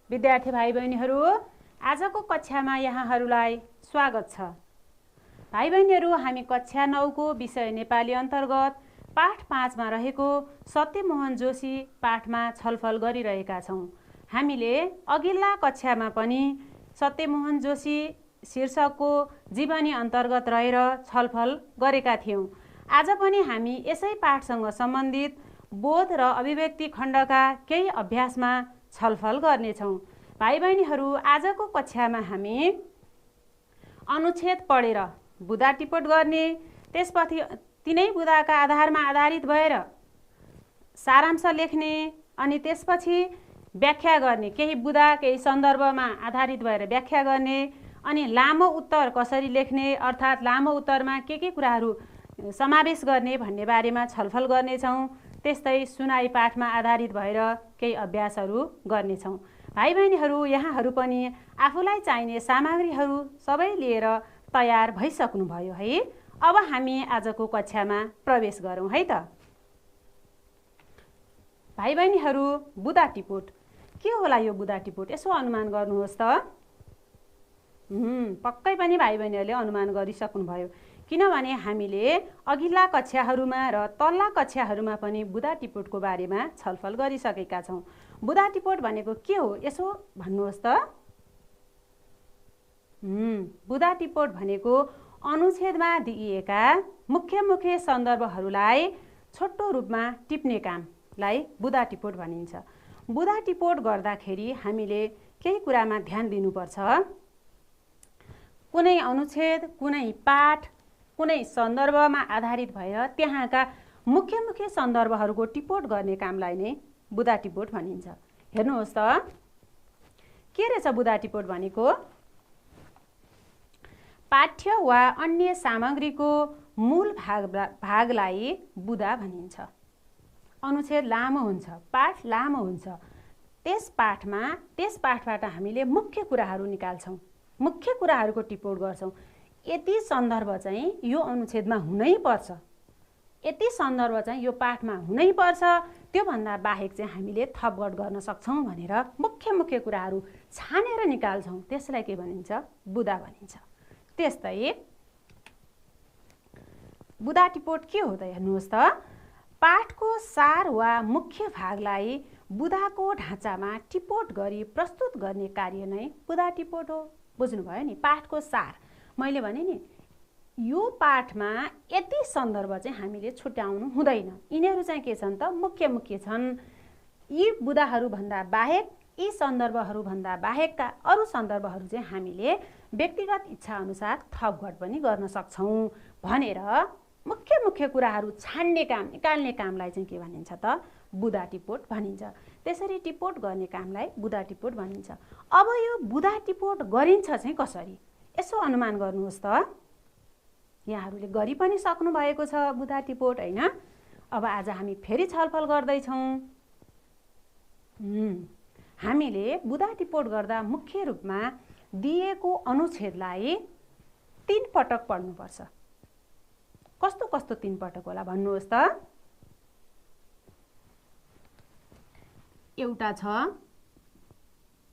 विद्यार्थी भाइ बहिनीहरू, आजको कक्षामा यहाँहरूलाई स्वागत छ। भाइ बहिनीहरू, हामी कक्षा 9 को विषय नेपाली अन्तर्गत पाठ 5 मा रहेको सत्यमोहन जोशी पाठमा छलफल गरिरहेका छौं। हामीले अघिल्ला कक्षामा पनि सत्यमोहन जोशी शीर्षकको जीवनी अन्तर्गत रहेर छलफल गरेका थियौं। आज पनि हामी यसै पाठसँग सम्बन्धित बोध र अभिव्यक्ति खण्डका केही अभ्यासमा छलफल गर्नेछौं। भाइ बहिनीहरू, आजको कक्षामा हामी अनुच्छेद पढेर बुँदा टिपोट गर्ने, त्यसपछि तिनै बुँदाका आधारमा आधारित भएर सारांश लेख्ने, अनि त्यसपछि व्याख्या गर्ने, केही बुँदा केही सन्दर्भमा आधारित भएर व्याख्या गर्ने, अनि लामो उत्तर कसरी लेख्ने अर्थात् लामो उत्तरमा के कुराहरू समावेश गर्ने भन्ने बारेमा छलफल गर्नेछौँ। त्यस्तै सुनाई पाठमा आधारित भएर केही अभ्यासहरू गर्नेछौँ। भाइ बहिनीहरू, यहाँहरू पनि आफूलाई चाहिने सामग्रीहरू सबै लिएर तयार भइसक्नुभयो है। अब हामी आजको कक्षामा प्रवेश गरौँ है त। भाइ बहिनीहरू, बुँदा टिपोट के होला? यो बुँदा टिपोट यसो अनुमान गर्नुहोस् त। पक्कै पनि भाइ बहिनीहरूले अनुमान गरिसक्नुभयो, किनभने हामीले अघिल्ला कक्षाहरूमा र तल्ला कक्षाहरूमा पनि बुँदा टिपोटको बारेमा छलफल गरिसकेका छौँ। बुँदा टिपोट भनेको के हो यसो भन्नुहोस् त। बुँदा टिपोट भनेको अनुच्छेदमा दिइएका मुख्य सन्दर्भहरूलाई छोटो रूपमा टिप्ने कामलाई बुँदा टिपोट भनिन्छ। बुँदा टिपोट गर्दाखेरि हामीले केही कुरामा ध्यान दिनुपर्छ। कुनै अनुच्छेद, कुनै पाठ, कुनै सन्दर्भमा आधारित भएर त्यहाँका मुख्य सन्दर्भहरूको टिपोट गर्ने कामलाई नै बुँदा टिपोट भनिन्छ। हेर्नुहोस् त के रहेछ बुँदा टिपोट भनेको? पाठ्य वा अन्य सामग्रीको मूल भागलाई बुँदा भनिन्छ। अनुच्छेद लामो हुन्छ, पाठ लामो हुन्छ, त्यस पाठबाट हामीले मुख्य कुराहरू निकाल्छौँ, मुख्य कुराहरूको टिपोट गर्छौँ। यति सन्दर्भ चाहिँ यो अनुच्छेदमा हुनैपर्छ, यति सन्दर्भ चाहिँ यो पाठमा हुनैपर्छ, त्योभन्दा बाहेक चाहिँ हामीले थपघट गर्न सक्छौँ भनेर मुख्य कुराहरू छानेर निकाल्छौँ। त्यसलाई के भनिन्छ? बुँदा भनिन्छ। त्यस्तै बुँदा टिपोट के हो त? हेर्नुहोस् त, पाठको सार वा मुख्य भागलाई बुँदाको ढाँचामा टिपोट गरी प्रस्तुत गर्ने कार्य नै बुँदा टिपोट हो। बुझ्नुभयो नि? पाठको सार मैले भने नि, यो पाठमा यति सन्दर्भ चाहिँ हामीले छुट्याउनु हुँदैन। यिनीहरू चाहिँ के छन् त? मुख्य छन्। यी बुँदाहरूभन्दा बाहेक, यी सन्दर्भहरूभन्दा बाहेकका अरू सन्दर्भहरू चाहिँ हामीले व्यक्तिगत इच्छा अनुसार थपघट पनि गर्न सक्छौँ भनेर मुख्य कुराहरू छान्ने काम, निकाल्ने कामलाई चाहिँ के भनिन्छ त? बुँदा टिपोट भनिन्छ। त्यसरी टिपोट गर्ने कामलाई बुँदा टिपोट भनिन्छ। अब यो बुँदा टिपोट गरिन्छ चाहिँ कसरी यसो अनुमान गर्नुहोस् त। यहाँहरूले गरि पनि सक्नु भएको छ बुँदा टिपोट, होइन? अब आज हामी फेरि छलफल गर्दैछौँ। हामीले बुँदा टिपोट गर्दा मुख्य रूपमा दिएको अनुच्छेदलाई 3 पटक पढ्नुपर्छ। कस्तो 3 पटक होला भन्नुहोस् त। एउटा छ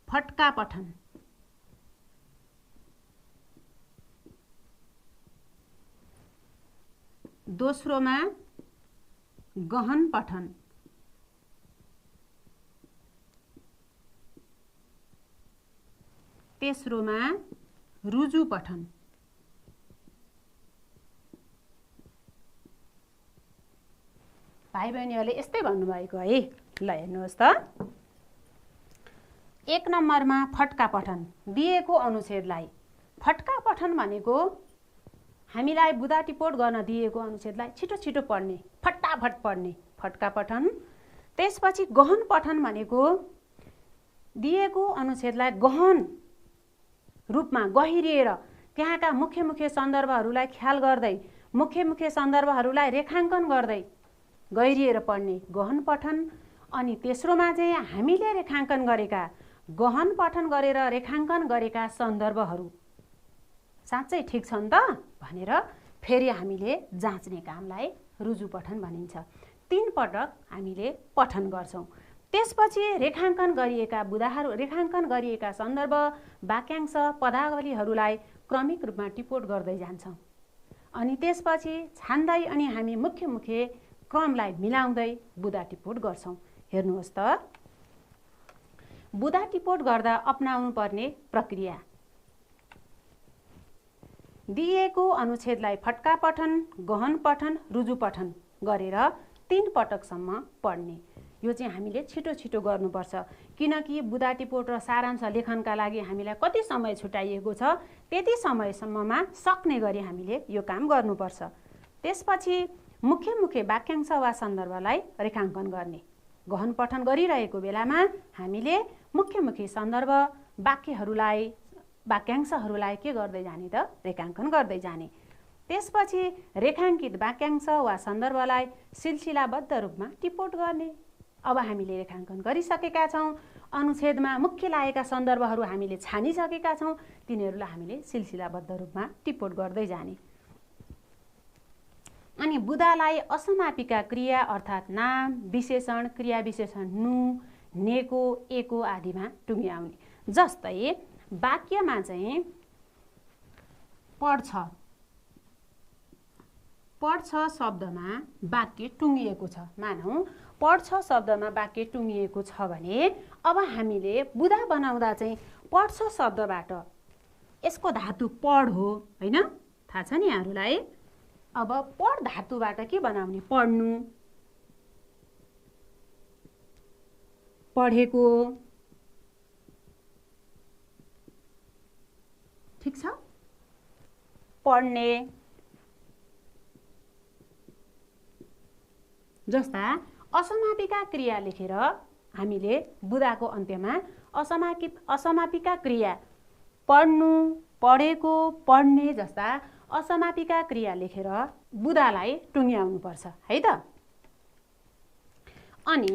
फट्का पठन, दोस्रोमा गहन पठन, तेस्रोमा रुजु पठन, भाइ बहिनीहरूले यस्तै भन्नुभएको है। ल हेर्नुहोस् त, 1 नम्बरमा फट्का पठन, दिएको अनुच्छेदलाई फट्का पठन भनेको हामीलाई बुँदा टिपोट गर्न दिएको अनुच्छेदलाई छिटो पढ्ने, फटाफट पढ्ने, फट्का पठन। त्यसपछि गहन पठन भनेको दिएको अनुच्छेदलाई गहन रूपमा गहिरिएर त्यहाँका मुख्य सन्दर्भहरूलाई ख्याल गर्दै, मुख्य सन्दर्भहरूलाई रेखाङ्कन गर्दै गहिरिएर पढ्ने गहन पठन। अनि तेस्रोमा चाहिँ हामीले रेखाङ्कन गरेका, गहन पठन गरेर रेखाङ्कन गरेका सन्दर्भहरू साँच्चै ठिक छन् त भनेर फेरि हामीले जाँच्ने कामलाई रुजु पठन भनिन्छ। 3 पटक हामीले पठन गर्छौँ। त्यसपछि रेखाङ्कन गरिएका बुदाहरू, रेखाङ्कन गरिएका सन्दर्भ, वाक्यांश, पदावलीहरूलाई क्रमिक रूपमा टिपोट गर्दै जान्छौँ। अनि त्यसपछि छान्दै अनि हामी मुख्य मुख्य क्रमलाई मिलाउँदै बुदा टिपोट गर्छौँ। हेर्नुहोस् त, बुदा टिपोट गर्दा अपनाउनु पर्ने प्रक्रिया। दिएको अनुच्छेदलाई फट्का पठन, गहन पठन, रुजु पठन गरेर 3 पटकसम्म पढ्ने। यो चाहिँ हामीले छिटो छिटो गर्नुपर्छ, किनकि बुदा टिपोट र सारांश लेखनका लागि हामीलाई कति समय छुट्याइएको छ, त्यति समयसम्ममा सक्ने गरी हामीले यो काम गर्नुपर्छ। त्यसपछि मुख्य मुख्य वाक्यांश वा सन्दर्भलाई रेखाङ्कन गर्ने। गहन पठन गरिरहेको बेलामा हामीले मुख्य मुख्य सन्दर्भ, वाक्यांशहरूलाई के गर्दै जाने त? रेखाङ्कन गर्दै जाने। त्यसपछि रेखाङ्कित वाक्यांश वा सन्दर्भलाई सिलसिलाबद्ध रूपमा टिपोट गर्ने। अब हामीले रेखाङ्कन गरिसकेका छौँ, अनुच्छेदमा मुख्य लागेका सन्दर्भहरू हामीले छानिसकेका छौँ, तिनीहरूलाई हामीले सिलसिलाबद्ध रूपमा टिपोट गर्दै जाने। अनि बुदालाई असमापिका क्रिया अर्थात् नाम, विशेषण, क्रिया विशेषण नु, नेको, एको आदिमा टुङ्ग्याउने। जस्तै वाक्यमा चाहिँ पढ्छ, पढ्छ शब्दमा वाक्य टुङ्गिएको छ। मानौँ पढ्छ शब्दमा वाक्य टुङ्गिएको छ भने अब हामीले बुदा बनाउँदा चाहिँ पढ्छ शब्दबाट यसको धातु पढ हो, होइन? थाहा छ नि यहाँहरूलाई? अब पढ धातुबाट के बनाउने? पढ्नु, पढेको, ठिक छ? पढ्ने जस्ता असमापिका क्रिया लेखेर हामीले बुदाको अन्त्यमा असमापिका क्रिया पढ्नु, पढेको, पढ्ने जस्ता असमापिका क्रिया लेखेर बुदालाई टुङ्ग्याउनुपर्छ है त। अनि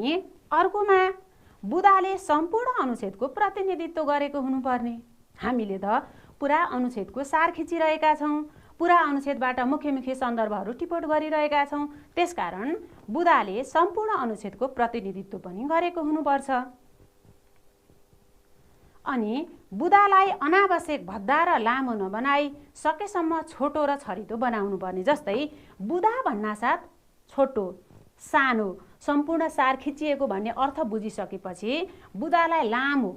अर्कोमा बुदाले सम्पूर्ण अनुच्छेदको प्रतिनिधित्व गरेको हुनुपर्ने। हामीले त पुरा अनुच्छेदको सार खिचिरहेका छौँ, पुरा अनुच्छेदबाट मुख्य मुख्य सन्दर्भहरू टिपोट गरिरहेका छौँ, त्यसकारण बुदाले सम्पूर्ण अनुच्छेदको प्रतिनिधित्व पनि गरेको हुनुपर्छ। अनि बुदालाई अनावश्यक भद्दा र लामो नबनाई सकेसम्म छोटो र छरितो बनाउनु पर्ने। जस्तै बुदा भन्नासाथ छोटो, सानो, सम्पूर्ण सार खिचिएको भन्ने अर्थ बुझिसकेपछि बुदालाई लामो,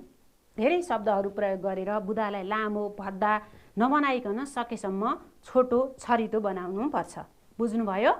धेरै शब्दहरू प्रयोग गरेर बुदालाई लामो भद्दा नबनाइकन सकेसम्म छोटो छरितो बनाउनु पर्छ। बुझ्नुभयो?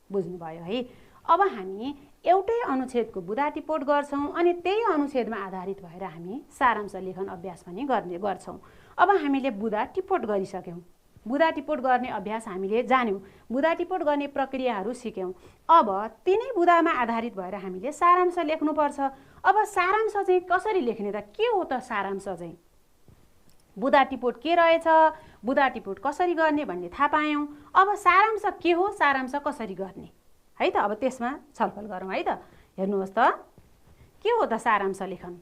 बुझ्नुभयो है। अब हामी एउटै अनुच्छेदको बुदा टिपोट गर्छौँ अनि त्यही अनुच्छेदमा आधारित भएर हामी सारांश लेखन अभ्यास पनि गर्छौँ। अब हामीले बुदा टिपोट गरिसक्यौँ, बुदा टिपोट गर्ने अभ्यास हामीले जान्यौँ, बुदा टिपोट गर्ने प्रक्रियाहरू सिक्यौँ। अब तिनै बुदामा आधारित भएर हामीले सारांश लेख्नुपर्छ। अब सारांश चाहिँ कसरी लेख्ने त? के हो त सारांश चाहिँ? बुदा टिपोट के रहेछ, बुदा टिपोट कसरी गर्ने भन्ने थाहा पायौँ। अब सारांश के हो, सारांश कसरी गर्ने है त? अब त्यसमा छलफल गरौँ है त। हेर्नुहोस् त, के हो त सारांश लेखन?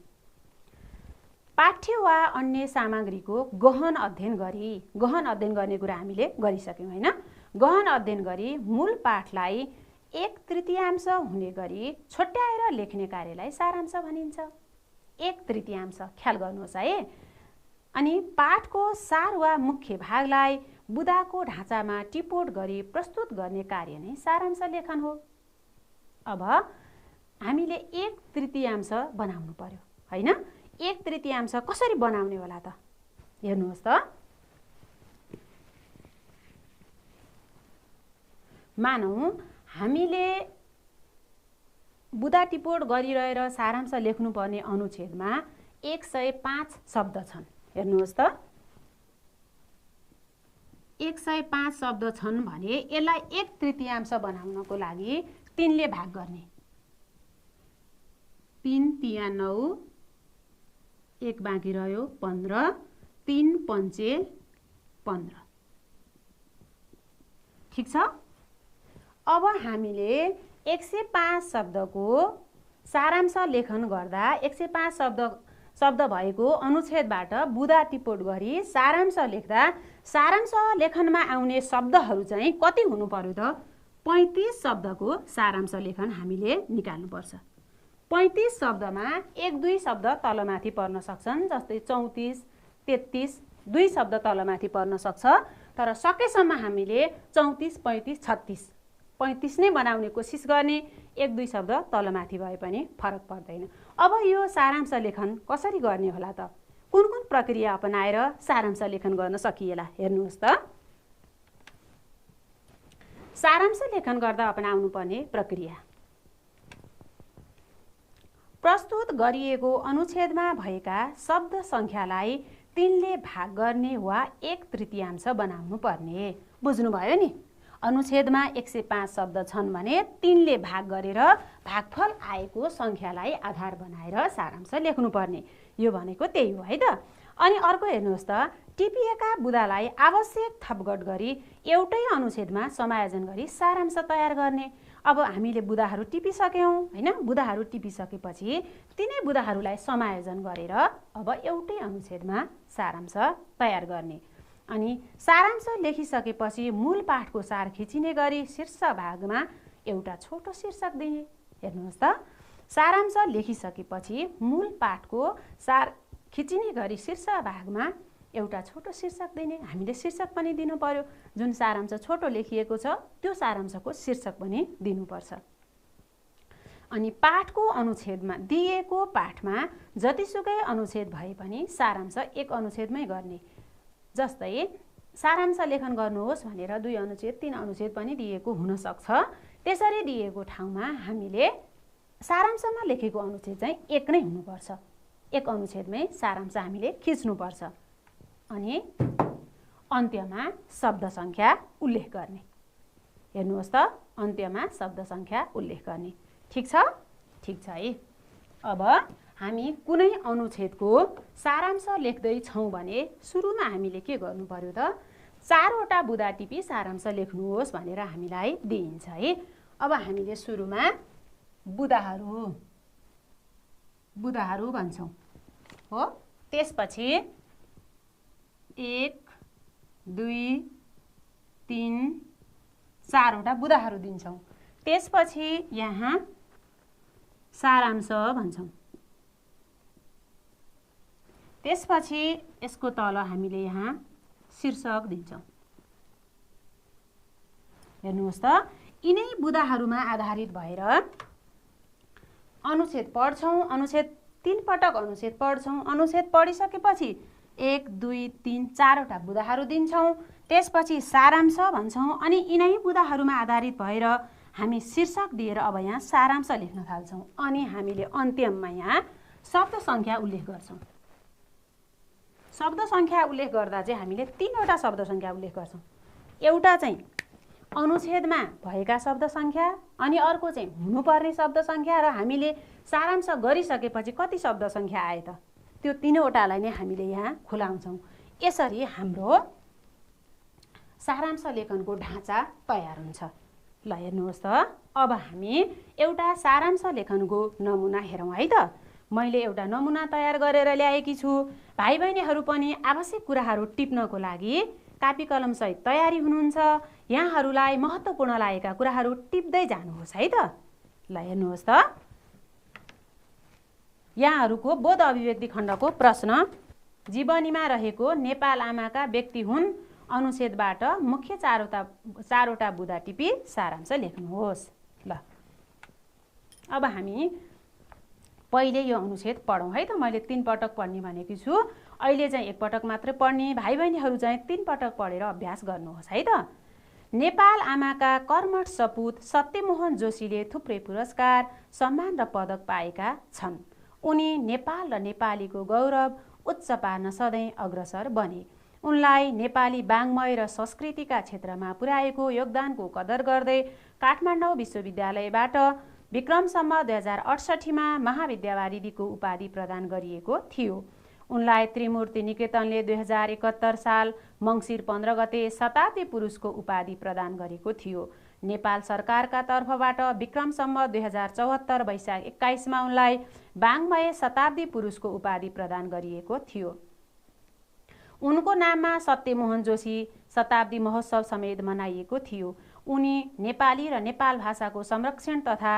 पाठ्य वा अन्य सामग्रीको गहन अध्ययन गर्ने कुरा हामीले गरिसक्यौँ होइन? गहन अध्ययन गरी मूल पाठलाई 1/3 हुने गरी छुट्याएर लेख्ने कार्यलाई सारांश भनिन्छ। 1/3 ख्याल गर्नुहोस् है। अनि पाठको सार वा मुख्य भागलाई बुदाको ढाँचामा टिपोट गरी प्रस्तुत गर्ने कार्य नै सारांश लेखन हो। अब हामीले 1/3 बनाउनु पर्यो होइन? 1/3 कसरी बनाउने होला त? हेर्नुहोस् त, मानौँ हामीले बुदा टिपोट गरिरहेर सारांश लेख्नुपर्ने अनुच्छेदमा 105 शब्द छन्। हेर्नुहोस् त, 105 शब्द छन् भने यसलाई 1/3 बनाउनको लागि 3 ले भाग गर्ने। 3 तिया 9, 1 बाँकी रह्यो 15, 3 पंचे 15, ठिक छ? अब हामीले 105 शब्दको सारांश लेखन गर्दा 105 शब्द भएको अनुच्छेदबाट बुदा टिपोट गरी सारांश लेख्दा सारांश लेखनमा आउने शब्दहरू चाहिँ कति हुनु पर्यो त? 35 शब्दको सारांश लेखन हामीले निकाल्नुपर्छ। 35 शब्दमा 1-2 शब्द तलमाथि पर्न सक्छन्, जस्तै 34, 33 2 शब्द तलमाथि पर्न सक्छ। तर सकेसम्म हामीले 34, 35, 36 35 नै बनाउने कोसिस गर्ने, 1-2 शब्द तलमाथि भए पनि फरक पर्दैन। अब यो सारांश लेखन कसरी गर्ने होला त? कुन कुन प्रक्रिया अपनाएर सारांश लेखन गर्न सकिएला हेर्नुहोस् त। सारांश लेखन गर्दा अपनाउनु पर्ने प्रक्रिया: प्रस्तुत गरिएको अनुच्छेदमा भएका शब्द सङ्ख्यालाई 3 ले भाग गर्ने वा 1/3 बनाउनु पर्ने। बुझ्नुभयो नि? अनुच्छेदमा 105 शब्द छन् भने 3 ले भाग गरेर भागफल आएको सङ्ख्यालाई आधार बनाएर सारांश लेख्नुपर्ने। यो भनेको त्यही हो है त। अनि अर्को हेर्नुहोस् त, टिपिएका बुदालाई आवश्यक थपघट गरी एउटै अनुच्छेदमा समायोजन गरी सारांश तयार गर्ने। अब हामीले बुदाहरू टिपिसक्यौँ हैन? बुदाहरू टिपिसकेपछि तिनै बुदाहरूलाई समायोजन गरेर अब एउटै अनुच्छेदमा सारांश तयार गर्ने। अनि सारांश लेखिसकेपछि मूल पाठको सार खिचिने गरी शीर्ष भागमा एउटा छोटो शीर्षक दिने। हेर्नुहोस् त, सारांश लेखिसकेपछि मूल पाठको सार खिचिने गरी शीर्ष भागमा एउटा छोटो शीर्षक दिने। हामीले शीर्षक पनि दिनु पर्यो। जुन सारांश छोटो लेखिएको छ त्यो सारांशको शीर्षक पनि दिनुपर्छ। अनि पाठको अनुच्छेदमा दिएको पाठमा जतिसुकै अनुच्छेद भए पनि सारांश एक अनुच्छेदमै गर्ने। जस्तै सारांश लेखन गर्नुहोस् भनेर 2 अनुच्छेद 3 अनुच्छेद पनि दिएको हुन सक्छ। त्यसरी दिएको ठाउँमा हामीले सारांशमा लेखेको अनुच्छेद चाहिँ एक नै हुनुपर्छ। एक अनुच्छेदमै सारांश हामीले खिच्नुपर्छ। अनि अन्त्यमा शब्द सङ्ख्या उल्लेख गर्ने। हेर्नुहोस् त, अन्त्यमा शब्द सङ्ख्या उल्लेख गर्ने। ठिक छ? ठिक छ है। अब हामी कुनै अनुच्छेदको सारांश लेख्दैछौँ भने सुरुमा हामीले के गर्नु पर्यो त? 4 वटा बुदा टिपी सारांश लेख्नुहोस् भनेर हामीलाई दिइन्छ है। अब हामीले सुरुमा बुदाहरू भन्छौँ हो। त्यसपछि 1, 2, 3, 4 वटा बुदाहरू दिन्छौँ। त्यसपछि यहाँ सारांश भन्छौँ। त्यसपछि यसको तल हामीले यहाँ शीर्षक दिन्छौँ। हेर्नुहोस् त, यिनै बुदाहरूमा आधारित भएर अनुच्छेद पढ्छौँ। अनुच्छेद 3 पटक अनुच्छेद पढ्छौँ। अनुच्छेद पढिसकेपछि 1, 2, 3, 4 वटा बुदाहरू दिन्छौँ। त्यसपछि सारांश भन्छौँ। अनि यिनै बुदाहरूमा आधारित भएर हामी शीर्षक दिएर अब यहाँ सारांश लेख्न थाल्छौँ। अनि हामीले अन्त्यमा यहाँ शब्द सङ्ख्या उल्लेख गर्छौँ। शब्द सङ्ख्या उल्लेख गर्दा चाहिँ हामीले 3 वटा शब्द सङ्ख्या उल्लेख गर्छौँ। एउटा चाहिँ अनुच्छेदमा भएका शब्द सङ्ख्या, अनि अर्को चाहिँ हुनुपर्ने शब्द सङ्ख्या, र हामीले सारांश गरिसकेपछि कति शब्द सङ्ख्या आए त त्यो 3 वटालाई नै हामीले यहाँ खुलाउँछौँ। यसरी हाम्रो सारांश लेखनको ढाँचा तयार हुन्छ। ल हेर्नुहोस् त, अब हामी एउटा सारांश लेखनको नमुना हेरौँ है त। मैले एउटा नमुना तयार गरेर ल्याएकी छु। भाइ बहिनीहरू पनि आवश्यक कुराहरू टिप्नको लागि कापी कलम सहित तयारी हुनुहुन्छ। यहाँहरूलाई महत्त्वपूर्ण लागेका कुराहरू टिप्दै जानुहोस् है त। ल हेर्नुहोस् त, यहाँहरूको बोध अभिव्यक्ति खण्डको प्रश्न: जीवनीमा रहेको नेपाल आमाका व्यक्ति हुन् अनुच्छेदबाट मुख्य 4 वटा बुदा टिपी सारांश लेख्नुहोस्। ल अब हामी पहिले यो अनुच्छेद पढौँ है त। मैले 3 पटक पढ्ने भनेकी छु। अहिले चाहिँ 1 पटक मात्रै पढ्ने। भाइ बहिनीहरू चाहिँ 3 पटक पढेर अभ्यास गर्नुहोस् है त। नेपाल आमाका कर्मठ सपुत सत्यमोहन जोशीले थुप्रै पुरस्कार, सम्मान र पदक पाएका छन्। उनी नेपाल र नेपालीको गौरव उच्च पार्न सधैँ अग्रसर बने। उनलाई नेपाली वाङ्मय र संस्कृतिका क्षेत्रमा पुर्याएको योगदानको कदर गर्दै काठमाडौँ विश्वविद्यालयबाट विक्रम सम्वत 2068 मा महाविद्यावारिधीको उपाधि प्रदान गरिएको थियो। उनलाई त्रिमूर्ति निकेतनले 2071 साल मङ्सिर 15 गते शताब्दी पुरुषको उपाधि प्रदान गरेको थियो। नेपाल सरकारका तर्फबाट विक्रम सम्वत 2074 वैशाख 21 मा उनलाई वाङ्मय शताब्दी पुरुषको उपाधि प्रदान गरिएको थियो। उनको नाममा सत्यमोहन जोशी शताब्दी महोत्सव समेत मनाइएको थियो। उनी नेपाली र नेपाल भाषाको संरक्षण तथा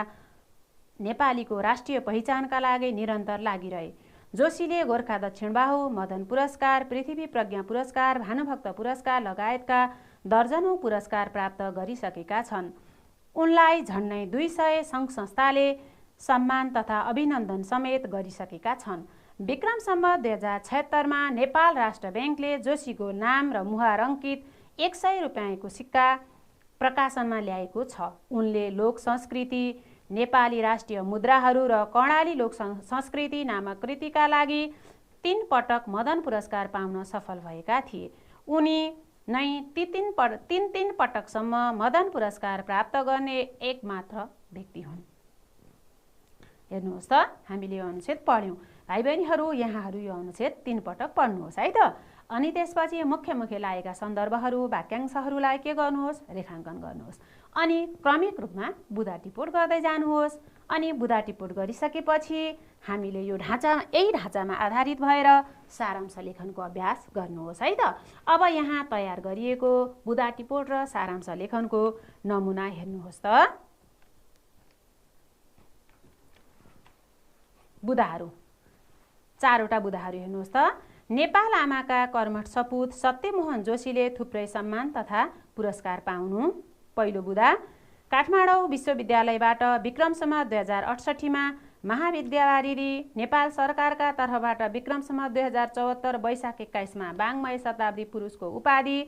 नेपालीको राष्ट्रिय पहिचानका लागि निरन्तर लागिरहे। जोशीले गोर्खा दक्षिणबाहु, मदन पुरस्कार, पृथ्वी प्रज्ञा पुरस्कार, भानुभक्त पुरस्कार लगायतका दर्जनौं पुरस्कार प्राप्त गरिसकेका छन्। उनलाई झन्डै 200 सङ्घ संस्थाले सम्मान तथा अभिनन्दन समेत गरिसकेका छन्। विक्रम सम्वत 2076 मा नेपाल राष्ट्र ब्याङ्कले जोशीको नाम र मुहार अङ्कित 100 रुपियाँको सिक्का प्रकाशनमा ल्याएको छ। उनले लोक संस्कृति, नेपाली राष्ट्रिय मुद्राहरू र कर्णाली लोक संस्कृति नामक कृतिका लागि 3 पटक मदन पुरस्कार पाउन सफल भएका थिए। उनी नै तीन पटकसम्म मदन पुरस्कार प्राप्त गर्ने एकमात्र व्यक्ति हुन्। हेर्नुहोस् त, हामीले यो अनुच्छेद पढ्यौँ। भाइ बहिनीहरू, यहाँहरू यो अनुच्छेद 3 पटक पढ्नुहोस् है त। अनि त्यसपछि मुख्य लागेका सन्दर्भहरू, वाक्यांशहरूलाई के गर्नुहोस्, रेखाङ्कन गर्नुहोस्। अनि क्रमिक रूपमा बुदा टिपोट गर्दै जानुहोस्। अनि बुदा टिपोट गरिसकेपछि हामीले यो यही ढाँचामा आधारित भएर सारांश लेखनको अभ्यास गर्नुहोस् है त। अब यहाँ तयार गरिएको बुदा टिपोट र सारांश लेखनको नमुना हेर्नुहोस् त। बुदाहरू, 4वटा बुदाहरू हेर्नुहोस् त। नेपाल आमाका कर्मठ सपूत सत्यमोहन जोशीले थुप्रै सम्मान तथा पुरस्कार पाउनु। पहिलो बुदा, काठमाडौँ विश्वविद्यालयबाट विक्रम सम्वत 2068 मा महाविद्यावारिधि नेपाल सरकारका तर्फबाट विक्रम सम्वत 2074 वैशाख 21 मा वाङ्मय शताब्दी पुरुषको उपाधि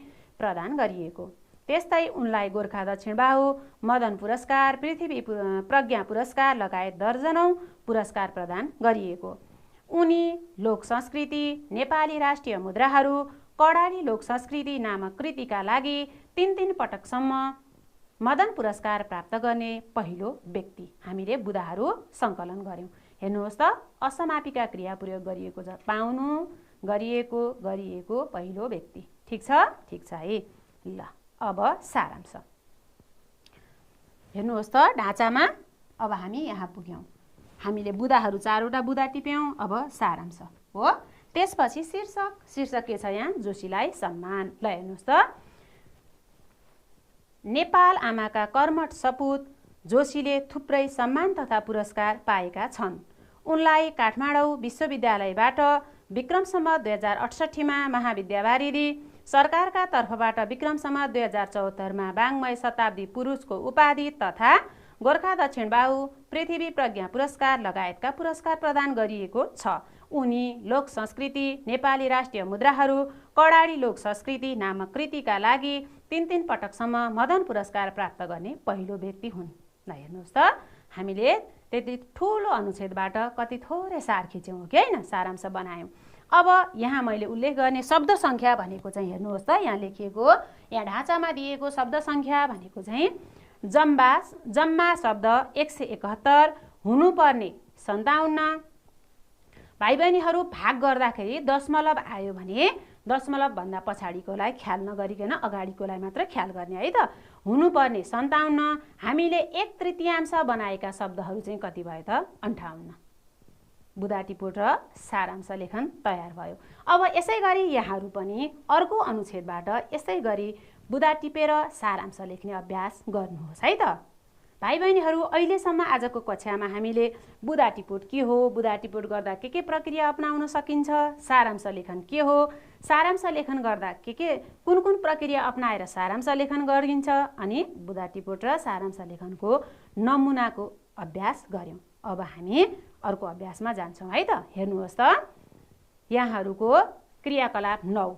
प्रदान गरिएको। त्यस्तै उनलाई गोर्खा दक्षिणबाहु, मदन पुरस्कार, पृथ्वी प्रज्ञा पुरस्कार लगायत दर्जनौं पुरस्कार प्रदान गरिएको। उनी लोक संस्कृति, नेपाली राष्ट्रिय मुद्राहरू, कर्णाली लोक संस्कृति नामक कृतिका लागि 3 पटकसम्म मदन पुरस्कार प्राप्त गर्ने पहिलो व्यक्ति। हामीले बुदाहरू सङ्कलन गर्यौँ। हेर्नुहोस् त, असमापिका क्रिया प्रयोग गरिएको छ। पाउनु, गरिएको पहिलो व्यक्ति। ठिक छ है। ल, अब सारांश हेर्नुहोस् त। ढाँचामा अब हामी यहाँ पुग्यौँ। हामीले बुदाहरू 4वटा बुदा टिप्यौँ। अब सारांश हो। त्यसपछि शीर्षक के छ यहाँ, जोशीलाई सम्मान। ल हेर्नुहोस् त, नेपाल आमाका कर्मठ सपूत जोशीले थुप्रै सम्मान तथा पुरस्कार पाएका छन्। उनलाई काठमाडौँ विश्वविद्यालयबाट विक्रम सम्वत 2068 मा महाविद्यावारिधि सरकारका तर्फबाट विक्रम सम्वत 2074 मा वाङ्मय शताब्दी पुरुषको उपाधि तथा गोर्खा दक्षिणबाहु, पृथ्वी प्रज्ञा पुरस्कार लगायतका पुरस्कार प्रदान गरिएको छ। उनी लोक संस्कृति, नेपाली राष्ट्रिय मुद्राहरू, कर्णाली लोक संस्कृति नामक कृतिका लागि 3 पटकसम्म मदन पुरस्कार प्राप्त गर्ने पहिलो व्यक्ति हुन्। ल हेर्नुहोस् त, हामीले त्यति ठुलो अनुच्छेदबाट कति थोरै सार खिच्यौँ कि होइन, सारांश बनायौँ। अब यहाँ मैले उल्लेख गर्ने शब्द सङ्ख्या भनेको चाहिँ हेर्नुहोस् त, यहाँ लेखिएको, यहाँ ढाँचामा दिएको शब्द सङ्ख्या भनेको चाहिँ जम्मा शब्द 171, हुनुपर्ने 57। भाइ बहिनीहरू, भाग गर्दाखेरि दशमलव आयो भने दशमलवभन्दा पछाडिकोलाई ख्याल नगरिकन अगाडिकोलाई मात्र ख्याल गर्ने है त। हुनुपर्ने 57। हामीले 1/3 बनाएका शब्दहरू चाहिँ कति भयो त, 58। बुदा टिपोट र सारांश लेखन तयार भयो। अब यसै गरी यहाँहरू पनि अर्को अनुच्छेदबाट यसै गरी बुदा टिपेर सारांश लेख्ने अभ्यास गर्नुहोस् है त। भाइ बहिनीहरू, अहिलेसम्म आजको कक्षामा हामीले बुदा टिपोट के हो, बुदा टिपोट गर्दा के प्रक्रिया अपनाउन सकिन्छ, सारांश लेखन के हो, सारांश लेखन गर्दा कुन प्रक्रिया अपनाएर सारांश लेखन गरिन्छ, अनि बुदा टिपोट र सारांश लेखनको नमुनाको अभ्यास गर्यौँ। अब हामी अर्को अभ्यासमा जान्छौँ है त। हेर्नुहोस् त, यहाँहरूको क्रियाकलाप 9,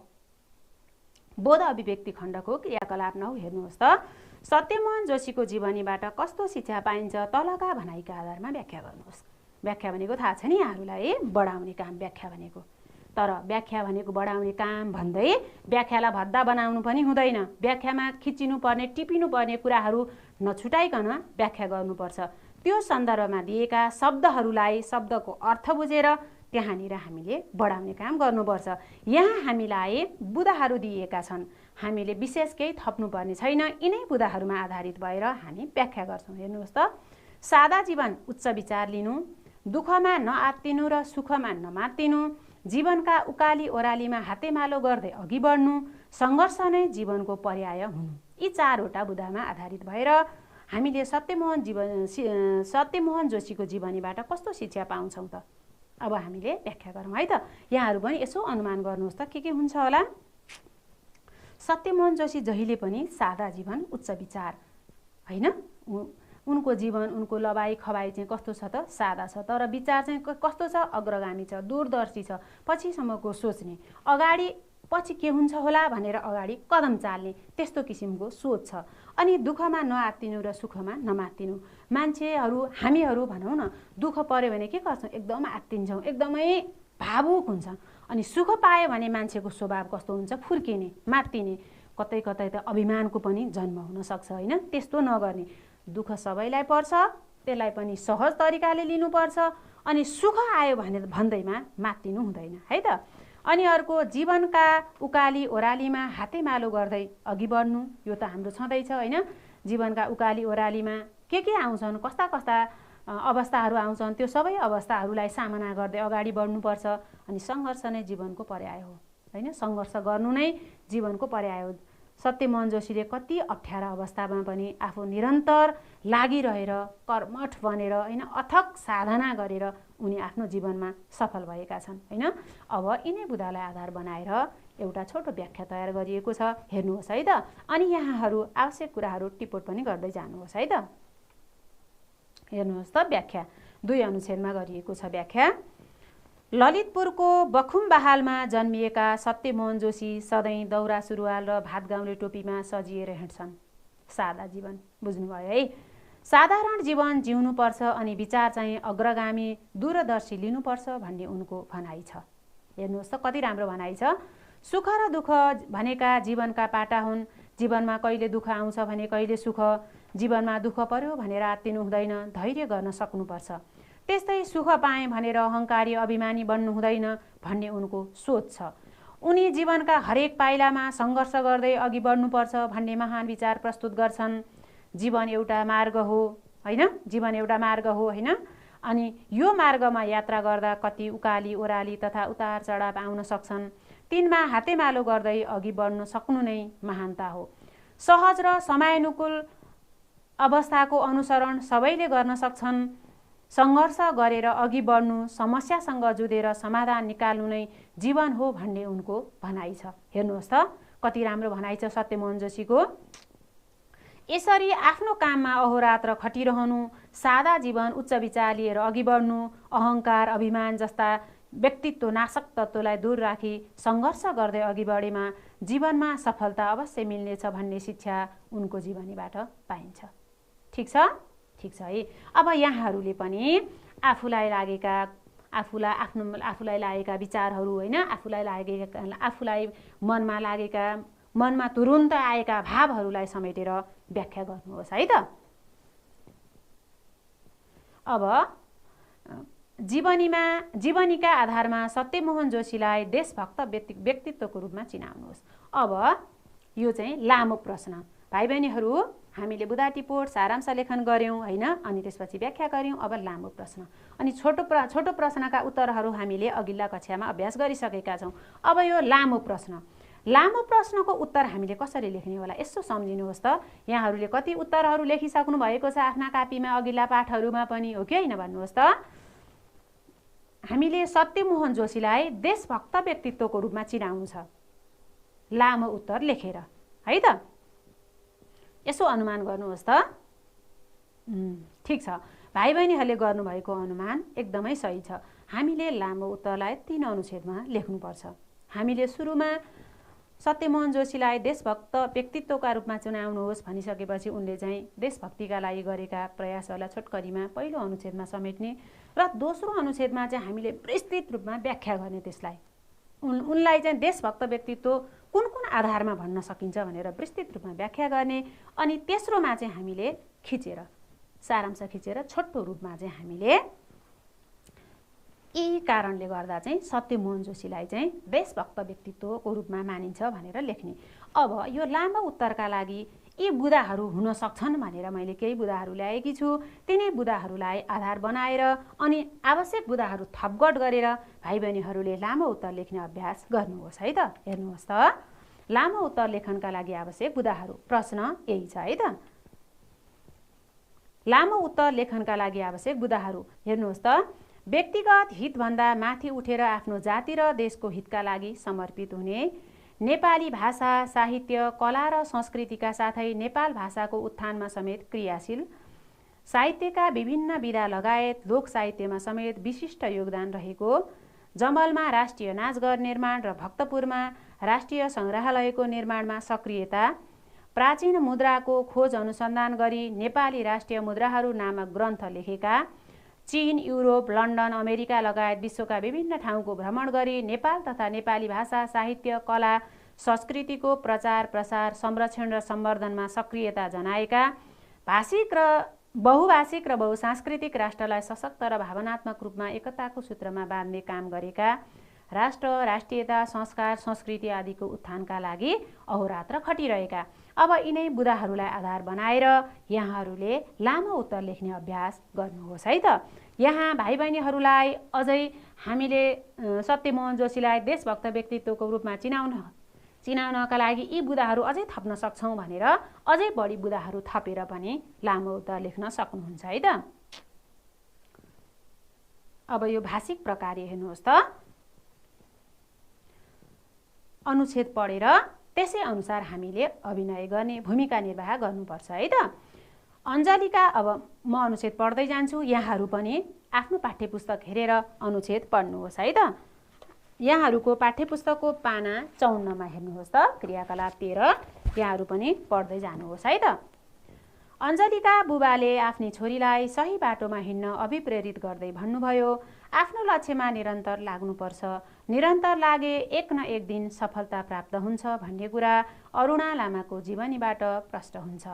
बोध अभिव्यक्ति खण्डको क्रियाकलाप 9 हेर्नुहोस् त। सत्यमोहन जोशीको जीवनीबाट कस्तो शिक्षा पाइन्छ, तलका भनाइका आधारमा व्याख्या गर्नुहोस्। व्याख्या भनेको थाहा छ नि यहाँहरूलाई, बढाउने काम व्याख्या भनेको। तर व्याख्या भनेको बढाउने काम भन्दै व्याख्यालाई भद्दा बनाउनु पनि हुँदैन। व्याख्यामा खिचिनुपर्ने, टिपिनुपर्ने कुराहरू नछुटाइकन व्याख्या गर्नुपर्छ। त्यो सन्दर्भमा दिएका शब्दहरूलाई, शब्दको अर्थ बुझेर त्यहाँनिर हामीले बढाउने काम गर्नुपर्छ। यहाँ हामीलाई बुदाहरू दिएका छन्, हामीले विशेष केही थप्नुपर्ने छैन। यिनै बुदाहरूमा आधारित भएर हामी व्याख्या गर्छौँ। हेर्नुहोस् त, सादा जीवन उच्च विचार लिनु, दुःखमा नआत्तिनु र सुखमा नमात्तिनु, जीवनका उकाली ओह्रालीमा हातेमालो गर्दै अघि बढ्नु, सङ्घर्ष नै जीवनको पर्याय हुनु। यी 4वटा बुदामा आधारित भएर हामीले सत्यमोहन जोशीको जीवनीबाट कस्तो शिक्षा पाउँछौँ त? अब हामीले व्याख्या गरौँ है त। यहाँहरू पनि यसो अनुमान गर्नुहोस् त के हुन्छ होला। सत्यमोहन जोशी जहिले पनि सादा जीवन उच्च विचार होइन। उनको जीवन, उनको लबाई खबाई चाहिँ कस्तो छ त? सादा छ, तर विचार चाहिँ कस्तो छ? अग्रगामी छ, दूरदर्शी छ, पछिसम्मको सोच्ने, अगाडि पछि के हुन्छ होला भनेर अगाडि कदम चाल्ने, त्यस्तो किसिमको सोच छ। अनि दुःखमा नआत्तिनु र सुखमा नमात्तिनु। मान्छेहरू, हामीहरू भनौँ न, दुःख पर्यो भने के गर्छौँ? एकदम आत्तिन्छौँ, एकदमै भावुक हुन्छ। अनि सुख पायो भने मान्छेको स्वभाव कस्तो हुन्छ? फुर्किने, मात्तिने, कतै कतै त अभिमानको पनि जन्म हुनसक्छ होइन। त्यस्तो नगर्ने। दुःख सबैलाई पर्छ, त्यसलाई पनि सहज तरिकाले लिनुपर्छ। अनि सुख आयो भने भन्दैमा मात्तिनु हुँदैन है त। अनि अर्को, जीवनका उकाली ओह्रालीमा हातेमालो गर्दै अघि बढ्नु। यो त हाम्रो छँदैछ होइन। जीवनका उकाली ओह्रालीमा के आउँछन्, कस्ता कस्ता अवस्थाहरू आउँछन्, त्यो सबै अवस्थाहरूलाई सामना गर्दै अगाडि बढ्नुपर्छ। अनि सङ्घर्ष नै जीवनको पर्याय हो होइन। सङ्घर्ष गर्नु नै जीवनको पर्याय हो। सत्यमोहन जोशीले कति अप्ठ्यारा अवस्थामा पनि आफू निरन्तर लागिरहेर, कर्मठ बनेर होइन, अथक साधना गरेर उनी आफ्नो जीवनमा सफल भएका छन् होइन। अब यिनै बुदालाई आधार बनाएर एउटा छोटो व्याख्या तयार गरिएको छ, हेर्नुहोस् है त। अनि यहाँहरू आवश्यक कुराहरू टिपोट पनि गर्दै जानुहोस् है त। हेर्नुहोस् त व्याख्या 2 अनुच्छेदमा गरिएको छ व्याख्या। ललितपुरको बखुमबहालमा जन्मिएका सत्यमोहन जोशी सधैँ दौरा सुरुवाल र भातगाउँले टोपीमा सजिएर हिँड्छन्। सादा जीवन, बुझ्नुभयो है। साधारण जीवन जिउनुपर्छ अनि विचार चाहिँ अग्रगामी, दूरदर्शी लिनुपर्छ भन्ने उनको भनाइ छ। हेर्नुहोस् त कति राम्रो भनाइ छ। सुख र दुःख भनेका जीवनका पाटा हुन्। जीवनमा कहिले दुःख आउँछ भने कहिले सुख। जीवनमा दुःख पर्यो भनेर आत्तिनु हुँदैन, धैर्य गर्न सक्नुपर्छ। त्यस्तै सुख पाएँ भनेर अहङ्कारी अभिमानी बन्नु हुँदैन भन्ने उनको सोच छ। उनी जीवनका हरेक पाइलामा सङ्घर्ष गर्दै अघि बढ्नुपर्छ भन्ने महान विचार प्रस्तुत गर्छन्। जीवन एउटा मार्ग हो होइन। जीवन एउटा मार्ग हो होइन। अनि यो मार्गमा यात्रा गर्दा कति उकाली ओह्राली तथा उतार चढाव आउन सक्छन्। तिनमा हातेमालो गर्दै अघि बढ्न सक्नु नै महानता हो। सहज र समयानुकूल अवस्थाको अनुसरण सबैले गर्न सक्छन्। सङ्घर्ष गरेर अघि बढ्नु, समस्यासँग जुधेर समाधान निकाल्नु नै जीवन हो भन्ने उनको भनाइ छ। हेर्नुहोस् त कति राम्रो भनाइ छ सत्यमोहन जोशीको। यसरी आफ्नो काममा अहोरात्र खटिरहनु, सादा जीवन, उच्च विचार लिएर अघि बढ्नु, अहङ्कार अभिमान जस्ता व्यक्तित्व नाशक तत्त्वलाई दूर राखी सङ्घर्ष गर्दै अघि बढेमा जीवनमा सफलता अवश्य मिल्नेछ भन्ने शिक्षा उनको जीवनीबाट पाइन्छ। ठिक छ? ठिक छ है। अब यहाँहरूले पनि आफूलाई लागेका विचारहरू होइन, आफूलाई मनमा तुरुन्त आएका भावहरूलाई समेटेर व्याख्या गर्नुहोस् है त। अब जीवनीका आधारमा सत्यमोहन जोशीलाई देशभक्त व्यक्तित्वको रूपमा चिनाउनुहोस्। अब यो चाहिँ लामो प्रश्न। भाइ बहिनीहरू, हामीले बुदा टिपोट सारांश लेखन गऱ्यौँ होइन, अनि त्यसपछि व्याख्या गऱ्यौँ। अब लामो प्रश्न अनि छोटो प्रश्नका उत्तरहरू हामीले अघिल्ला कक्षामा अभ्यास गरिसकेका छौँ। अब यो लामो प्रश्नको उत्तर हामीले कसरी लेख्ने होला यसो सम्झिनुहोस् त। यहाँहरूले कति उत्तरहरू लेखिसक्नु भएको छ आफ्ना कापीमा, अघिल्ला पाठहरूमा पनि, हो कि होइन भन्नुहोस् त। हामीले सत्यमोहन जोशीलाई देशभक्त व्यक्तित्वको रूपमा चिनाउनु छ, लामो उत्तर लेखेर है त। यसो अनुमान गर्नुहोस् त। ठिक छ, भाइ बहिनीहरूले गर्नुभएको अनुमान एकदमै सही छ। हामीले लामो उत्तरलाई 3 अनुच्छेदमा लेख्नुपर्छ। हामीले सुरुमा सत्यमोहन जोशीलाई देशभक्त व्यक्तित्वका रूपमा चुनाउनुहोस् भनिसकेपछि उनले चाहिँ देशभक्तिका लागि गरेका प्रयासहरूलाई छोटकरीमा पहिलो अनुच्छेदमा समेट्ने र दोस्रो अनुच्छेदमा चाहिँ हामीले विस्तृत रूपमा व्याख्या गर्ने। त्यसलाई उनलाई चाहिँ देशभक्त व्यक्तित्व कुन कुन आधारमा भन्न सकिन्छ भनेर विस्तृत रूपमा व्याख्या गर्ने। अनि तेस्रोमा चाहिँ हामीले सारांश खिचेर छोटो रूपमा चाहिँ हामीले यही कारणले गर्दा चाहिँ सत्यमोहन जोशीलाई चाहिँ देशभक्त व्यक्तित्वको रूपमा मानिन्छ भनेर लेख्ने। अब यो लामो उत्तरका लागि यी बुदाहरू हुन सक्छन् भनेर मैले केही बुदाहरू ल्याएकी छु। तिनै बुदाहरूलाई आधार बनाएर अनि आवश्यक बुदाहरू थपगट गरेर भाइ बहिनीहरूले लामो उत्तर लेख्ने अभ्यास गर्नुहोस् है त। हेर्नुहोस् त, लामो उत्तर लेखनका लागि आवश्यक बुदाहरू प्रश्न यही छ है त। लामो उत्तर लेखनका लागि आवश्यक बुदाहरू हेर्नुहोस् त। व्यक्तिगत हितभन्दा माथि उठेर आफ्नो जाति र देशको हितका लागि समर्पित हुने, नेपाली भाषा, साहित्य, कला र संस्कृतिका साथै नेपाल भाषाको उत्थानमा समेत क्रियाशील, साहित्यका विभिन्न विधा लगायत लोक साहित्यमा समेत विशिष्ट योगदान रहेको, जमलमा राष्ट्रिय नाचघर निर्माण र भक्तपुरमा राष्ट्रिय सङ्ग्रहालयको निर्माणमा सक्रियता, प्राचीन मुद्राको खोज अनुसन्धान गरी नेपाली राष्ट्रिय मुद्राहरू नामक ग्रन्थ लेखेका, चीन, युरोप, लन्डन, अमेरिका लगायत विश्वका विभिन्न ठाउँको भ्रमण गरी नेपाल तथा नेपाली भाषा, साहित्य, कला, संस्कृतिको प्रचार प्रसार, संरक्षण र सम्वर्धनमा सक्रियता जनाएका, बहुभाषिक र बहुसांस्कृतिक राष्ट्रलाई सशक्त र भावनात्मक रूपमा एकताको सूत्रमा बाँध्ने काम गरेका, राष्ट्र, राष्ट्रियता, संस्कार, संस्कृति आदिको उत्थानका लागि अहोरात्र खटिरहेका। अब यिनै बुदाहरूलाई आधार बनाएर यहाँहरूले लामो उत्तर लेख्ने अभ्यास गर्नुहोस् है त। यहाँ भाइ बहिनीहरूलाई अझै हामीले सत्यमोहन जोशीलाई देशभक्त व्यक्तित्वको रूपमा चिनाउनका लागि यी बुदाहरू अझै थप्न सक्छौँ भनेर अझै बढी बुदाहरू थपेर पनि लामो उत्तर लेख्न सक्नुहुन्छ है त। अब यो भाषिक प्रकार हेर्नुहोस् त। अनुच्छेद पढेर त्यसै अनुसार हामीले अभिनय गर्ने, भूमिका निर्वाह गर्नुपर्छ है त। अञ्जलीका, अब म अनुच्छेद पढ्दै जान्छु, यहाँहरू पनि आफ्नो पाठ्यपुस्तक हेरेर अनुच्छेद पढ्नुहोस् है त। यहाँहरूको पाठ्यपुस्तकको पाना 54 मा हेर्नुहोस् त, क्रियाकलाप 13, यहाँहरू पनि पढ्दै जानुहोस् है त। अञ्जलीका बुबाले आफ्नी छोरीलाई सही बाटोमा हिँड्न अभिप्रेरित गर्दै भन्नुभयो, आफ्नो लक्ष्यमा निरन्तर लाग्नुपर्छ, निरन्तर लागे एक न एक दिन सफलता प्राप्त हुन्छ भन्ने कुरा अरुणा लामाको जीवनीबाट प्रष्ट हुन्छ।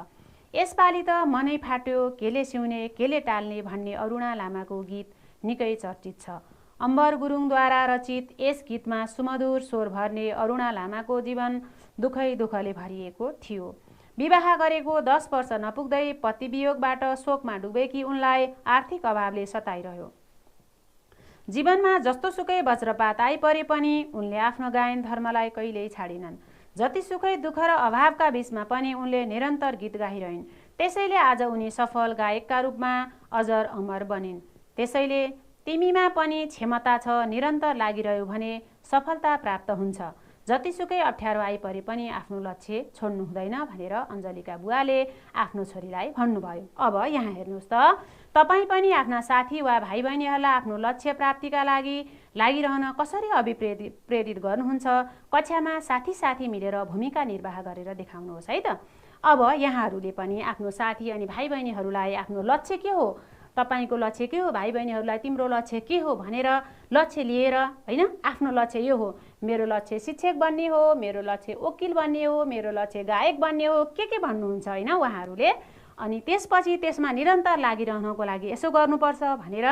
यसपालि त मनै फाट्यो, केले सिउने केले टाल्ने भन्ने अरुणा लामाको गीत निकै चर्चित छ। अम्बर गुरुङद्वारा रचित यस गीतमा सुमधुर स्वर भर्ने अरुणा लामाको जीवन दुःखले भरिएको थियो। विवाह गरेको 10 वर्ष नपुग्दै पति वियोगबाट शोकमा डुबेकी उनलाई आर्थिक अभावले सताइरह्यो। जीवनमा जस्तोसुकै वज्रपात आइपरे पनि उनले आफ्नो गायन धर्मलाई कहिल्यै छाडिनन्। जतिसुकै दुःख र अभावका बीचमा पनि उनले निरन्तर गीत गाइरहन्। त्यसैले आज उनी सफल गायकका रूपमा अजर अमर बनिन्। त्यसैले तिमीमा पनि क्षमता छ, निरन्तर लागिरह्यो भने सफलता प्राप्त हुन्छ। जतिसुकै अप्ठ्यारो आइपरे पनि आफ्नो लक्ष्य छोड्नु हुँदैन भनेर अञ्जलीका बुवाले आफ्नो छोरीलाई भन्नुभयो। अब यहाँ हेर्नुहोस् त, तपाईँ पनि आफ्ना साथी वा भाइ बहिनीहरूलाई आफ्नो लक्ष्य प्राप्तिका लागि लागिरहन कसरी अभिप्रेरित गर्नुहुन्छ, कक्षामा साथी मिलेर भूमिका निर्वाह गरेर देखाउनुहोस् है त। अब यहाँहरूले पनि आफ्नो साथी अनि भाइ बहिनीहरूलाई आफ्नो लक्ष्य के हो, तपाईको लक्ष्य के हो, भाइ बहिनीहरूलाई तिम्रो लक्ष्य के हो भनेर लक्ष्य लिएर हैन, आफ्नो लक्ष्य यो हो, मेरो लक्ष्य शिक्षक बन्ने हो, मेरो लक्ष्य वकिल बन्ने हो, मेरो लक्ष्य गायक बन्ने हो, के भन्नुहुन्छ हैन उहाँहरूले। अनि त्यसपछि त्यसमा निरन्तर लागिरहनको लागि यसो गर्नुपर्छ भनेर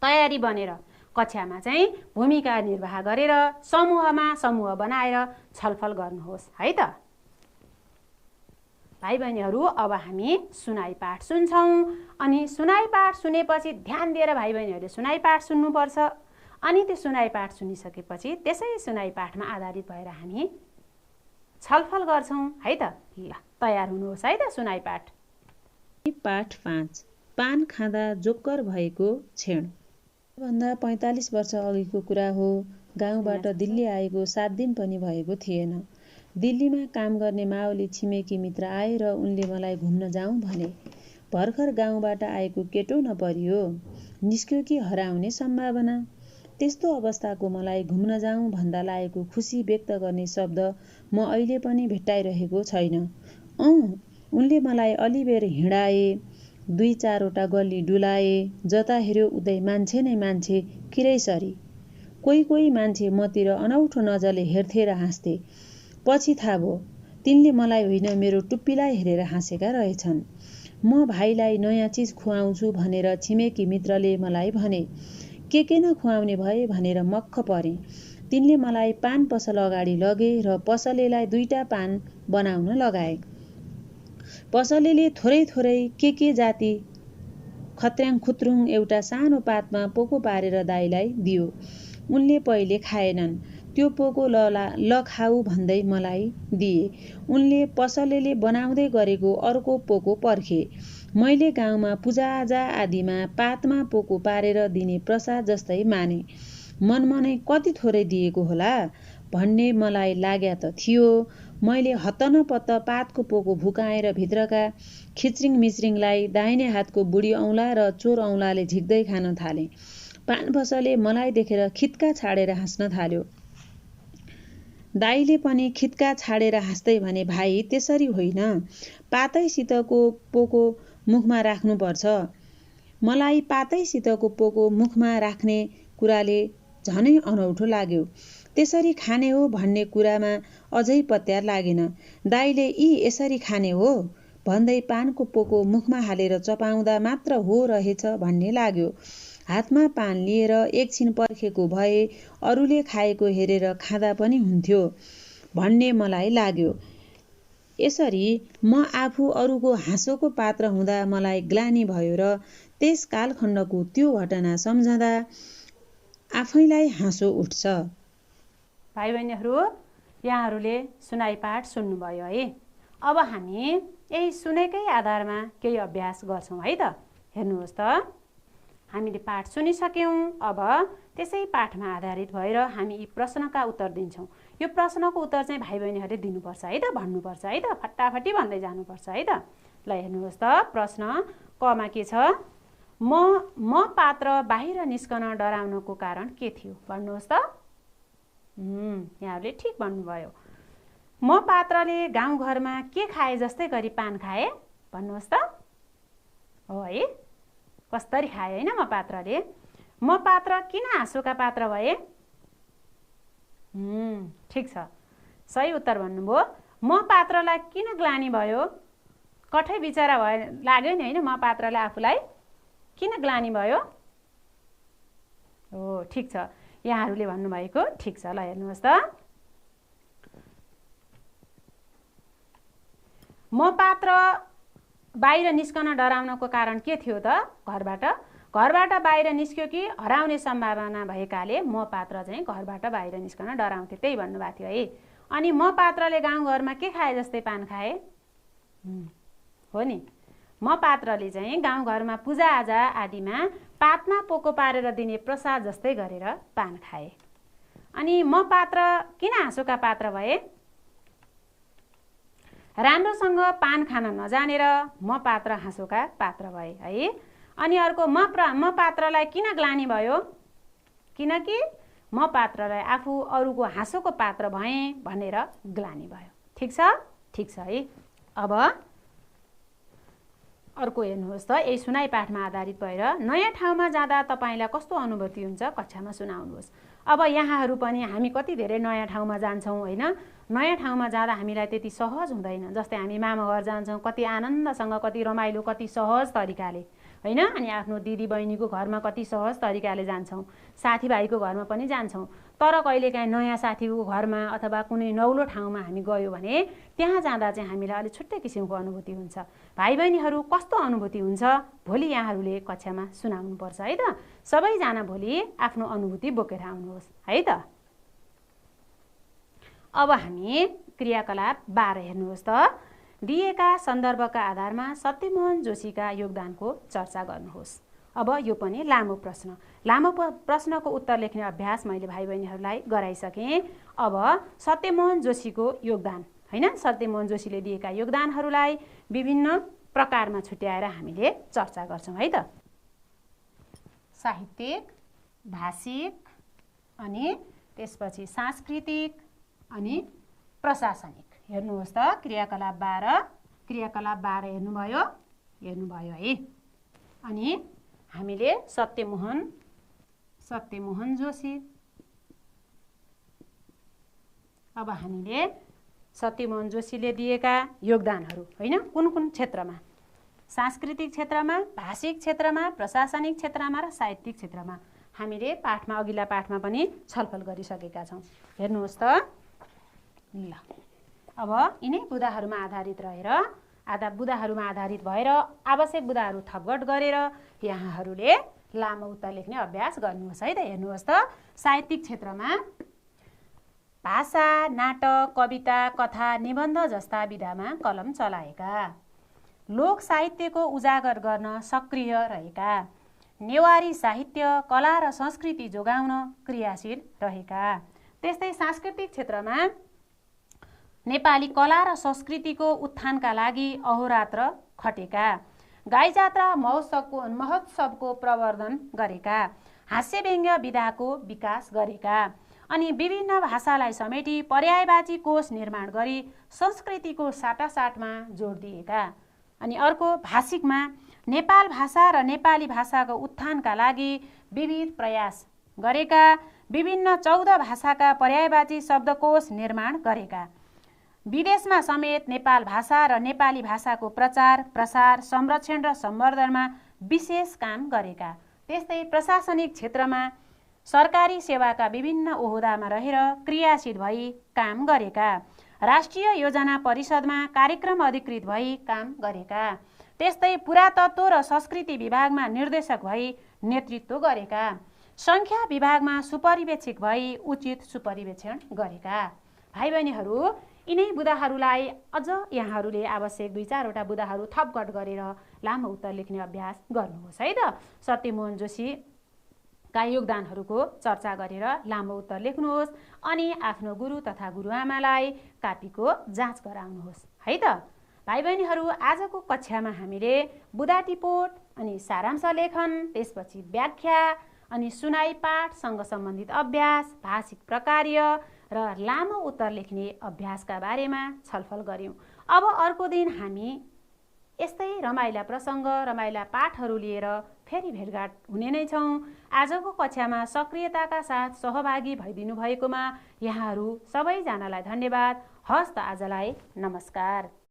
तयारी बनेर कक्षामा चाहिँ भूमिका निर्वाह गरेर समूह बनाएर छलफल गर्नुहोस् है त। भाइ बहिनीहरू, अब हामी सुनाइ पाठ सुन्छौँ। अनि सुनाइ पाठ सुनेपछि ध्यान दिएर भाइ बहिनीहरूले सुनाइ पाठ सुन्नुपर्छ। अनि त्यो सुनाइ पाठ सुनिसकेपछि त्यसै सुनाइ पाठमा आधारित भएर हामी छलफल गर्छौँ है त। ल तयार हुनुहोस् है त। सुनाइ पाठ। पाठ 5, पान खाँदा जोक्कर भएको क्षण। भन्दा 45 वर्ष अघिको कुरा हो। गाउँबाट दिल्ली आएको 7 दिन पनि भएको थिएन। दिल्लीमा काम गर्ने माओली छिमेकी मित्र आए र उनले मलाई घुम्न जाउँ भने। भर्खर गाउँबाट आएको केटो नपरियो, निस्क्यो कि हराउने सम्भावना। त्यस्तो अवस्थाको मलाई घुम्न जाउँ भन्दा लागेको खुसी व्यक्त गर्ने शब्द म अहिले पनि भेट्टाइरहेको छैन। उनले मलाई अलिबेर हिँडाए, 2-4 गल्ली डुलाए। जता हेर्यो उतै मान्छे नै मान्छे किरैसरी। कोही मान्छे मतिर अनौठो नजरले हेर्थे र हाँस्थे। पछि थाहा भयो तिनले मलाई होइन मेरो टुप्पीलाई हेरेर हाँसेका रहेछन्। म भाइलाई नयाँ चिज खुवाउँछु भनेर छिमेकी मित्रले मलाई भने। के न खुवाउने भए भनेर मक्ख परे। तिनले मलाई पान पसल अगाडि लगे र पसलेलाई 2टा पान बनाउन लगाए। पसलेले थोरै के जाति खत्र्याङ खुत्रुङ एउटा सानो पातमा पोको पारेर दाइलाई दियो। उनले पहिले खाएनन्। त्यो पोको ल खाऊ भन्दै मलाई दिए। उनले पसलेले बनाउँदै गरेको अर्को पोको पर्खे। मैले गाउँमा पूजाआजा आदिमा पातमा पोको पारेर दिने प्रसाद जस्तै माने। मनमनै कति थोरै दिएको होला भन्ने मलाई लाग्या त थियो। मैले हत्तनपत्त पातको पोको भुकाएर भित्रका खिच्रिङ मिच्रिङलाई दाहिने हातको बुढी औँला र चोर औँलाले झिक्दै खान थाले। पान पसले मलाई देखेर खित्का छाडेर हाँस्न थाल्यो। दाइले पनि खित्का छाडेर हाँस्दै भने, भाइ त्यसरी होइन, पातैसितको पोको मुखमा राख्नुपर्छ। मलाई पातैसितको पोको मुखमा राख्ने कुराले झनै अनौठो लाग्यो। त्यसरी खाने हो भन्ने कुरामा अझै पत्यार लागेन। दाइले यी यसरी खाने हो भन्दै पानको पोको मुखमा हालेर चपाउँदा मात्र हो रहेछ भन्ने लाग्यो। हातमा पान लिएर एकछिन पर्खेको भए अरूले खाएको हेरेर खाँदा पनि हुन्थ्यो भन्ने मलाई लाग्यो। यसरी म आफू अरूको हाँसोको पात्र हुँदा मलाई ग्लानि भयो र त्यस कालखण्डको त्यो घटना सम्झँदा आफैलाई हाँसो उठ्छ। भाइ बहिनीहरू, यहाँहरूले सुनाइ पाठ सुन्नुभयो है। अब हामी यही सुनेकै आधारमा केही अभ्यास गर्छौँ है त। हेर्नुहोस् त, हामीले पाठ सुनिसक्यौँ। अब त्यसै पाठमा आधारित भएर हामी यी प्रश्नका उत्तर दिन्छौँ। यो प्रश्नको उत्तर चाहिँ भाइ बहिनीहरूले दिनुपर्छ है त, भन्नुपर्छ है त, फटाफटी भन्दै जानुपर्छ है त। ल हेर्नुहोस् त, प्रश्न कमा के छ? म पात्र बाहिर निस्कन डराउनको कारण के थियो? भन्नुहोस् त। यहाँहरूले ठिक भन्नुभयो। म पात्रले गाउँघरमा के खाए जस्तै गरी पान खाए? भन्नुहोस् त। हो है, कसरी खाए होइन म पात्रले? म पात्र किन हाँसोका पात्र भए? ठिक छ, सही उत्तर भन्नुभयो। म पात्रलाई किन ग्लानि भयो? कठै बिचरा भयो लाग्यो नि होइन, म पात्रले आफूलाई किन ग्लानि भयो? हो ठिक छ, यहाँहरूले भन्नुभएको ठिक छ। ल हेर्नुहोस् त, म पात्र बाहिर निस्कन डराउनको कारण के थियो त? घरबाट बाहिर निस्क्यो कि हराउने सम्भावना भएकाले म पात्र चाहिँ घरबाट बाहिर निस्कन डराउँथे, त्यही भन्नुभएको थियो है। अनि म पात्रले गाउँघरमा के खाए जस्तै पान खाए? हो नि, म पात्रले चाहिँ गाउँघरमा पूजाआजा आदिमा पातमा पोको पारेर दिने प्रसाद जस्तै गरेर पान खाए। अनि म पात्र किन हाँसोका पात्र भए? राम्रोसँग पान खान नजानेर म पात्र हाँसोका पात्र भए है। अनि अर्को, म पात्रलाई किन ग्लानि भयो? किनकि म पात्रलाई आफू अरूको हाँसोको पात्र भएँ भनेर ग्लानि भयो। ठिक छ, ठिक छ है। अब अर्को हेर्नुहोस् त, यही सुनाइ पाठमा आधारित भएर नयाँ ठाउँमा जाँदा तपाईँलाई कस्तो अनुभूति हुन्छ? कक्षामा सुनाउनुहोस्। अब यहाँहरू पनि हामी कति धेरै नयाँ ठाउँमा जान्छौँ होइन। नयाँ ठाउँमा जाँदा हामीलाई त्यति सहज हुँदैन। जस्तै हामी मामा घर जान्छौँ, कति आनन्दसँग, कति रमाइलो, कति सहज तरिकाले होइन। अनि आफ्नो दिदी बहिनीको घरमा कति सहज तरिकाले जान्छौँ, साथीभाइको घरमा पनि जान्छौँ। तर कहिलेकाहीँ नयाँ साथीको घरमा अथवा कुनै नौलो ठाउँमा हामी गयौँ भने त्यहाँ जाँदा चाहिँ हामीलाई अलिक छुट्टै किसिमको अनुभूति हुन्छ। भाइ बहिनीहरू, कस्तो अनुभूति हुन्छ भोलि यहाँहरूले कक्षामा सुनाउनुपर्छ है त। सबैजना भोलि आफ्नो अनुभूति बोकेर आउनुहोस् है त। अब हामी क्रियाकलाप 12 हेर्नुहोस् त। दिएका सन्दर्भका आधारमा सत्यमोहन जोशीका योगदानको चर्चा गर्नुहोस्। अब यो पनि लामो प्रश्न। लामो प्रश्नको उत्तर लेख्ने अभ्यास मैले भाइ बहिनीहरूलाई गराइसकेँ। अब सत्यमोहन जोशीको योगदान होइन, सत्यमोहन जोशीले दिएका योगदानहरूलाई विभिन्न प्रकारमा छुट्याएर हामीले चर्चा गर्छौँ है त। साहित्यिक, भाषिक, अनि त्यसपछि सांस्कृतिक अनि प्रशासनिक। हेर्नुहोस् त, क्रियाकलाप 12 हेर्नुभयो है। अनि हामीले सत्यमोहन जोशी, अब हामीले सत्यमोहन जोशीले दिएका योगदानहरू होइन, कुन कुन क्षेत्रमा? सांस्कृतिक क्षेत्रमा, भाषिक क्षेत्रमा, प्रशासनिक क्षेत्रमा र साहित्यिक क्षेत्रमा हामीले पाठमा, अघिल्ला पाठमा पनि छलफल गरिसकेका छौँ। हेर्नुहोस् त, ल अब यिनै बुदाहरूमा आधारित भएर आवश्यक बुदाहरू थपघट गरेर यहाँहरूले लामो उत्तर लेख्ने अभ्यास गर्नुहोस् है त। हेर्नुहोस् त, साहित्यिक क्षेत्रमा भाषा, नाटक, कविता, कथा, निबन्ध जस्ता विधामा कलम चलाएका, लोक साहित्यको उजागर गर्न सक्रिय रहेका, नेवारी साहित्य, कला र संस्कृति जोगाउन क्रियाशील रहेका। त्यस्तै सांस्कृतिक क्षेत्रमा नेपाली कला र संस्कृतिको उत्थानका लागि अहोरात्र खटेका, गाई जात्रा महोत्सवको प्रवर्धन गरेका, हास्य व्यङ्ग्य विधाको विकास गरेका, अनि विभिन्न भाषालाई समेटी पर्यायवाची कोष निर्माण गरी संस्कृतिको साटासाटमा जोड दिएका, अनि अर्को भाषिकमा नेपाल भाषा र नेपाली भाषाको उत्थानका लागि विविध प्रयास गरेका, विभिन्न 14 भाषाका पर्यायवाची शब्दकोश निर्माण गरेका, विदेशमा समेत नेपाल भाषा र नेपाली भाषाको प्रचार, प्रसार, संरक्षण र सम्वर्धनमा विशेष काम गरेका। त्यस्तै प्रशासनिक क्षेत्रमा सरकारी सेवाका विभिन्न ओहदामा रहेर क्रियाशील भई काम गरेका, राष्ट्रिय योजना परिषदमा कार्यक्रम अधिकृत भई काम गरेका, त्यस्तै पुरातत्व र संस्कृति विभागमा निर्देशक भई नेतृत्व गरेका, सङ्ख्या विभागमा सुपरिवेक्षक भई उचित सुपरिवेक्षण गरेका। भाइ बहिनीहरू, यिनै बुदाहरूलाई अझ यहाँहरूले आवश्यक 2-4 वटा बुदाहरू थपघट गरेर लामो उत्तर लेख्ने अभ्यास गर्नुहोस् है त। सत्यमोहन जोशीका योगदानहरूको चर्चा गरेर लामो उत्तर लेख्नुहोस् अनि आफ्नो गुरु तथा गुरुआमालाई कापीको जाँच गराउनुहोस् है त। भाइ बहिनीहरू, आजको कक्षामा हामीले बुदा टिपोट अनि सारांश लेखन, त्यसपछि व्याख्या अनि सुनाइ पाठसँग सम्बन्धित अभ्यास, भाषिक प्रकार्य र लामो उत्तर लेख्ने अभ्यासका बारेमा छलफल गर्यौं। अब अर्को दिन हामी यस्तै रमाइला प्रसङ्ग, रमाइला पाठहरू लिएर फेरि भेटघाट हुने नै छौँ। आजको कक्षामा सक्रियताका साथ सहभागी भइदिनु भएकोमा यहाँहरू सबैजनालाई धन्यवाद। हस्त आजलाई नमस्कार।